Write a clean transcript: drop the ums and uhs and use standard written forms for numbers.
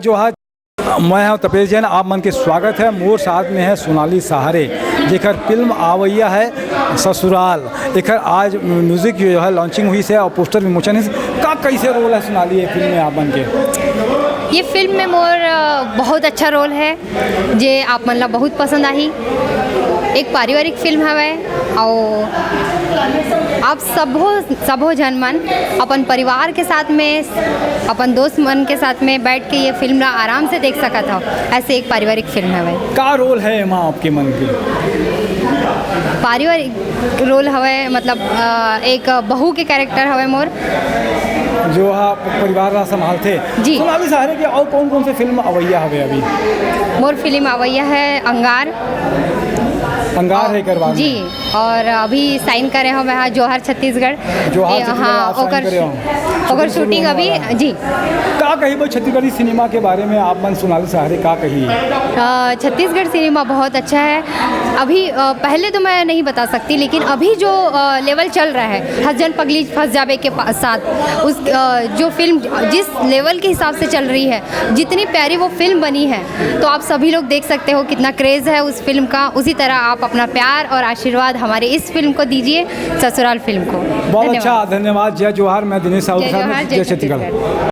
जय जोहार। मैं हूं तपेश जैन, आप मन के स्वागत है। मोर साथ में है सोनाली सहारे, जेकर फिल्म आवैया है ससुराल। एकर आज म्यूजिक जो है लॉन्चिंग हुई से और पोस्टर विमोचन है का कैसे रोल है सोनाली ये फिल्म में आप मन के? ये फिल्म में मोर बहुत अच्छा रोल है जे आप मन ला बहुत पसंद आई। एक पारिवारिक फिल्म हवे और आप सबो जन मन अपन परिवार के साथ में, अपन दोस्त मन के साथ में बैठ के ये फिल्म ला आराम से देख सकत हो। ऐसे एक पारिवारिक फिल्म हवे। का रोल है माँ आपके मन के? पारिवारिक रोल हवे मतलब एक बहू के कैरेक्टर हवे मोर, जो आप परिवार ला संभालते जी। सोनाली सहारे के और कौन कौन से फिल्म आवैया हवे अभी? मोर फिल्म आवैया है अंगार है करवा जी, और अभी साइन करे हो मैं जोहार छत्तीसगढ़। ओकर शूटिंग अभी जी। का कही वो छत्तीसगढ़ी सिनेमा के बारे में आप मन सोनाली सहारे का कही? छत्तीसगढ़ सिनेमा बहुत अच्छा है। अभी पहले तो मैं नहीं बता सकती, लेकिन अभी जो लेवल चल रहा है हसजन पगली फंस जावे के साथ, उस जो फिल्म जिस लेवल के हिसाब से चल रही है, जितनी प्यारी वो फिल्म बनी है, तो आप सभी लोग देख सकते हो कितना क्रेज़ है उस फिल्म का। उसी तरह आप अपना प्यार और आशीर्वाद हमारे इस फिल्म को दीजिए, ससुराल फिल्म को। बहुत अच्छा, धन्यवाद। जय जोहार। मैं दिनेश साहू, जय जोहार, जय छत्तीसगढ़।